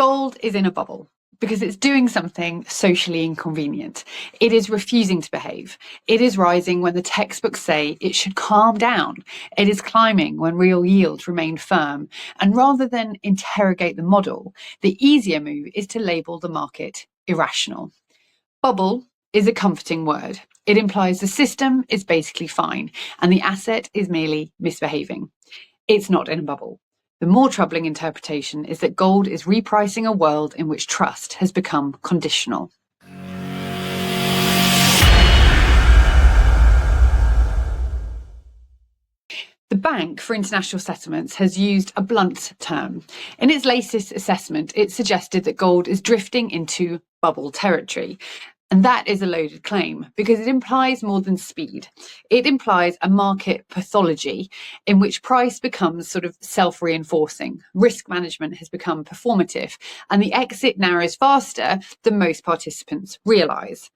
Gold is in a bubble because it's doing something socially inconvenient. It is refusing to behave. It is rising when the textbooks say it should calm down. It is climbing when real yields remain firm. And rather than interrogate the model, the easier move is to label the market irrational. Bubble is a comforting word. It implies the system is basically fine and the asset is merely misbehaving. It's not in a bubble. The more troubling interpretation is that gold is repricing a world in which trust has become conditional. The Bank for International Settlements has used a blunt term. In its latest assessment, it suggested that gold is drifting into bubble territory. And that is a loaded claim because it implies more than speed. It implies a market pathology in which price becomes sort of self-reinforcing. Risk management has become performative and the exit narrows faster than most participants realise.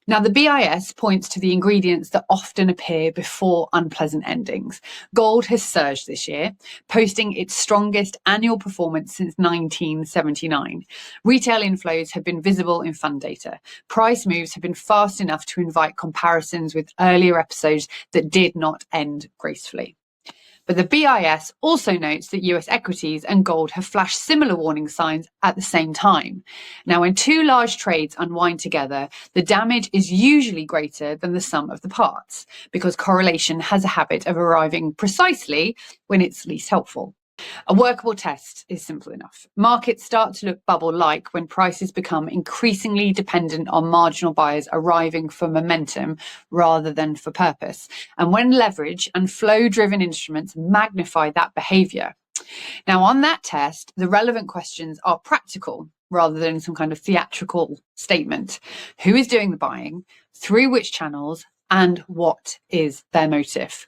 Now, the BIS points to the ingredients that often appear before unpleasant endings. Gold has surged this year, posting its strongest annual performance since 1979. Retail inflows have been visible in fund data. Price moves have been fast enough to invite comparisons with earlier episodes that did not end gracefully. But the BIS also notes that US equities and gold have flashed similar warning signs at the same time. Now, when two large trades unwind together, the damage is usually greater than the sum of the parts, because correlation has a habit of arriving precisely when it's least helpful. A workable test is simple enough. Markets start to look bubble-like when prices become increasingly dependent on marginal buyers arriving for momentum rather than for purpose, and when leverage and flow-driven instruments magnify that behaviour. Now, on that test, the relevant questions are practical rather than some kind of theatrical statement. Who is doing the buying? Through which channels? And what is their motive?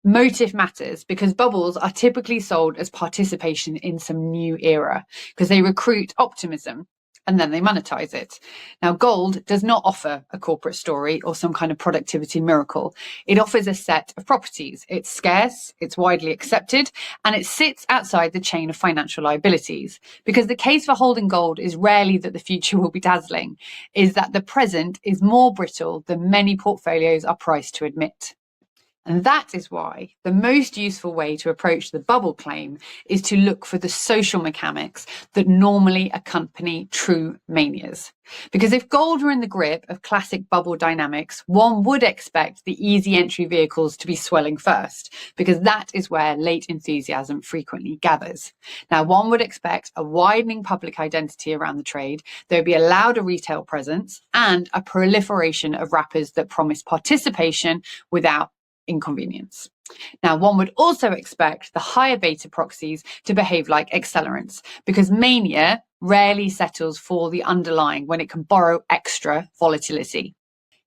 Motive matters because bubbles are typically sold as participation in some new era because they recruit optimism and then they monetize it. Now, gold does not offer a corporate story or some kind of productivity miracle. It offers a set of properties. It's scarce, it's widely accepted, and it sits outside the chain of financial liabilities. Because the case for holding gold is rarely that the future will be dazzling, is that the present is more brittle than many portfolios are priced to admit. And that is why the most useful way to approach the bubble claim is to look for the social mechanics that normally accompany true manias. Because if gold were in the grip of classic bubble dynamics, one would expect the easy entry vehicles to be swelling first, because that is where late enthusiasm frequently gathers. Now, one would expect a widening public identity around the trade, there would be a louder retail presence, and a proliferation of wrappers that promise participation without inconvenience. Now, one would also expect the higher beta proxies to behave like accelerants because mania rarely settles for the underlying when it can borrow extra volatility.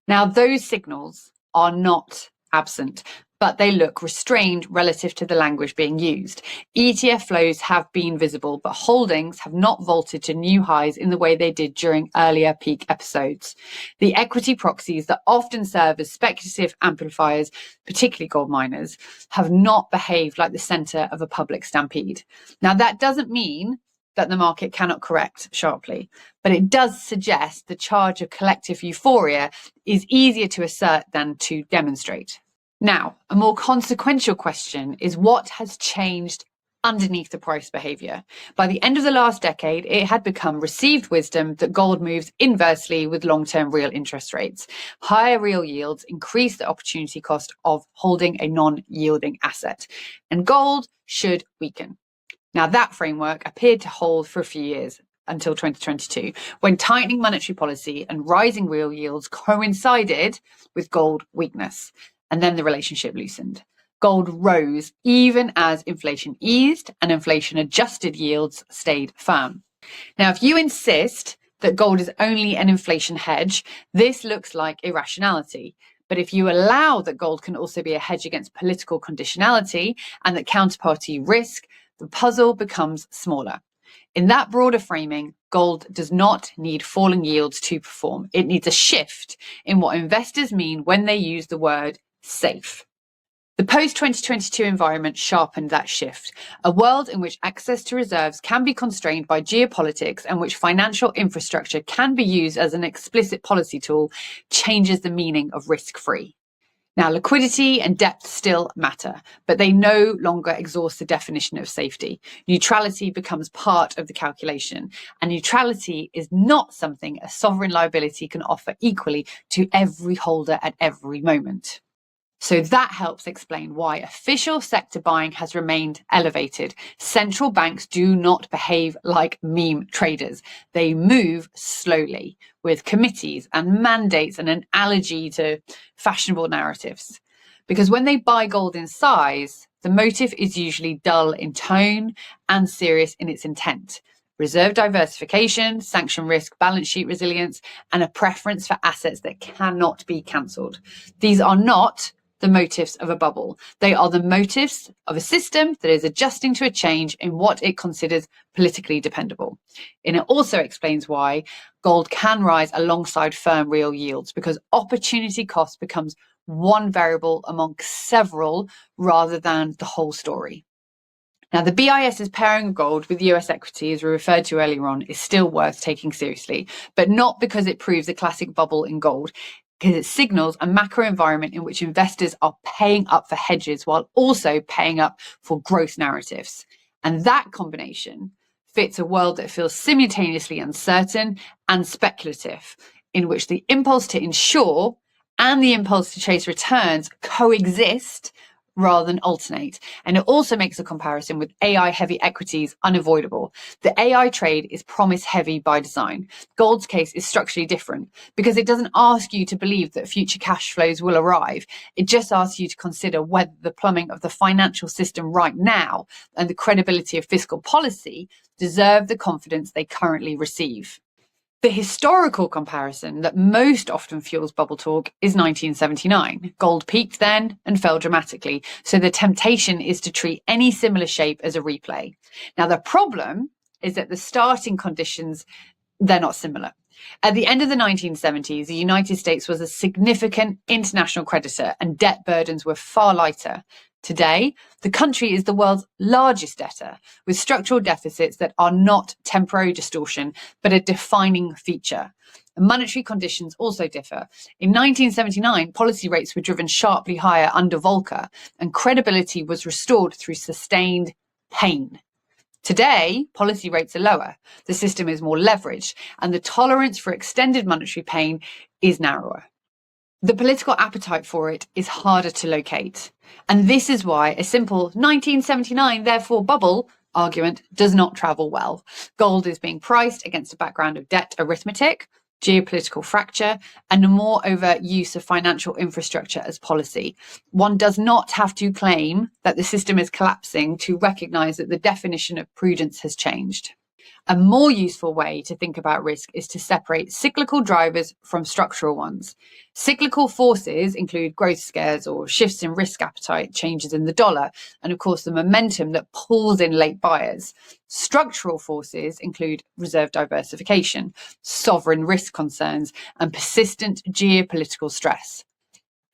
Now, those signals are not absent, but they look restrained relative to the language being used. ETF flows have been visible, but holdings have not vaulted to new highs in the way they did during earlier peak episodes. The equity proxies that often serve as speculative amplifiers, particularly gold miners, have not behaved like the center of a public stampede. Now, that doesn't mean that the market cannot correct sharply, but it does suggest the charge of collective euphoria is easier to assert than to demonstrate. Now, a more consequential question is what has changed underneath the price behavior. By the end of the last decade, it had become received wisdom that gold moves inversely with long-term real interest rates. Higher real yields increase the opportunity cost of holding a non-yielding asset, and gold should weaken. Now, that framework appeared to hold for a few years until 2022, when tightening monetary policy and rising real yields coincided with gold weakness. And then the relationship loosened. Gold rose even as inflation eased and inflation-adjusted yields stayed firm. Now, if you insist that gold is only an inflation hedge, this looks like irrationality. But if you allow that gold can also be a hedge against political conditionality and that counterparty risk, the puzzle becomes smaller. In that broader framing, gold does not need falling yields to perform. It needs a shift in what investors mean when they use the word safe. The post-2022 environment sharpened that shift. A world in which access to reserves can be constrained by geopolitics and which financial infrastructure can be used as an explicit policy tool changes the meaning of risk-free. Now, liquidity and depth still matter, but they no longer exhaust the definition of safety. Neutrality becomes part of the calculation, and neutrality is not something a sovereign liability can offer equally to every holder at every moment. So that helps explain why official sector buying has remained elevated. Central banks do not behave like meme traders. They move slowly with committees and mandates and an allergy to fashionable narratives. Because when they buy gold in size, the motive is usually dull in tone and serious in its intent. Reserve diversification, sanction risk, balance sheet resilience, and a preference for assets that cannot be cancelled. These are not the motives of a bubble. They are the motives of a system that is adjusting to a change in what it considers politically dependable. And it also explains why gold can rise alongside firm real yields, because opportunity cost becomes one variable among several rather than the whole story. Now, the BIS's pairing of gold with US equity, as we referred to earlier on, is still worth taking seriously, but not because it proves a classic bubble in gold, because it signals a macro environment in which investors are paying up for hedges while also paying up for growth narratives. And that combination fits a world that feels simultaneously uncertain and speculative, in which the impulse to insure and the impulse to chase returns coexist rather than alternate. And it also makes a comparison with AI-heavy equities unavoidable. The AI trade is promise-heavy by design. Gold's case is structurally different because it doesn't ask you to believe that future cash flows will arrive. It just asks you to consider whether the plumbing of the financial system right now and the credibility of fiscal policy deserve the confidence they currently receive. The historical comparison that most often fuels bubble talk is 1979. Gold peaked then and fell dramatically, so the temptation is to treat any similar shape as a replay. Now, the problem is that the starting conditions, they're not similar. At the end of the 1970s, the United States was a significant international creditor and debt burdens were far lighter. Today, the country is the world's largest debtor, with structural deficits that are not temporary distortion, but a defining feature. Monetary conditions also differ. In 1979, policy rates were driven sharply higher under Volcker, and credibility was restored through sustained pain. Today, policy rates are lower, the system is more leveraged, and the tolerance for extended monetary pain is narrower. The political appetite for it is harder to locate. And this is why a simple 1979, therefore bubble argument does not travel well. Gold is being priced against a background of debt arithmetic, geopolitical fracture, and a more overt use of financial infrastructure as policy. One does not have to claim that the system is collapsing to recognize that the definition of prudence has changed. A more useful way to think about risk is to separate cyclical drivers from structural ones. Cyclical forces include growth scares or shifts in risk appetite, changes in the dollar, and of course the momentum that pulls in late buyers. Structural forces include reserve diversification, sovereign risk concerns, and persistent geopolitical stress.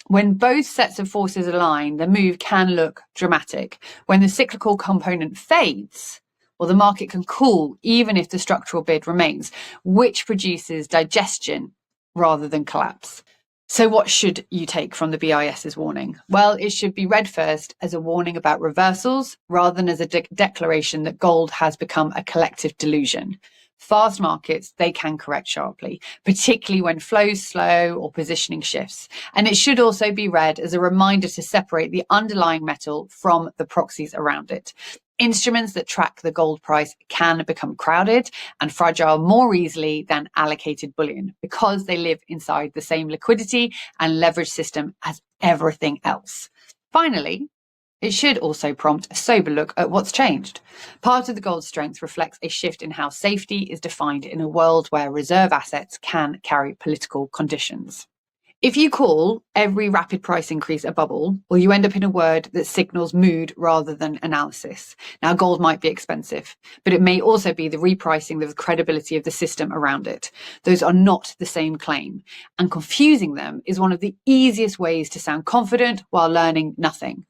When both sets of forces align, the move can look dramatic. When the cyclical component fades, well, the market can cool even if the structural bid remains, which produces digestion rather than collapse. So what should you take from the BIS's warning? Well, it should be read first as a warning about reversals rather than as a declaration that gold has become a collective delusion. Fast markets, they can correct sharply, particularly when flows slow or positioning shifts. And it should also be read as a reminder to separate the underlying metal from the proxies around it. Instruments that track the gold price can become crowded and fragile more easily than allocated bullion because they live inside the same liquidity and leverage system as everything else. Finally, it should also prompt a sober look at what's changed. Part of the gold's strength reflects a shift in how safety is defined in a world where reserve assets can carry political conditions. If you call every rapid price increase a bubble, well, you end up in a word that signals mood rather than analysis. Now, gold might be expensive, but it may also be the repricing of the credibility of the system around it. Those are not the same claim, and confusing them is one of the easiest ways to sound confident while learning nothing.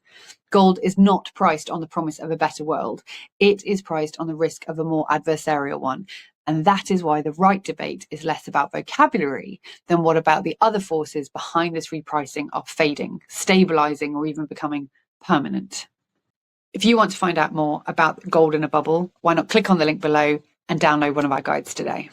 Gold is not priced on the promise of a better world. It is priced on the risk of a more adversarial one. And that is why the right debate is less about vocabulary than what about the other forces behind this repricing are fading, stabilizing, or even becoming permanent. If you want to find out more about gold in a bubble, why not click on the link below and download one of our guides today.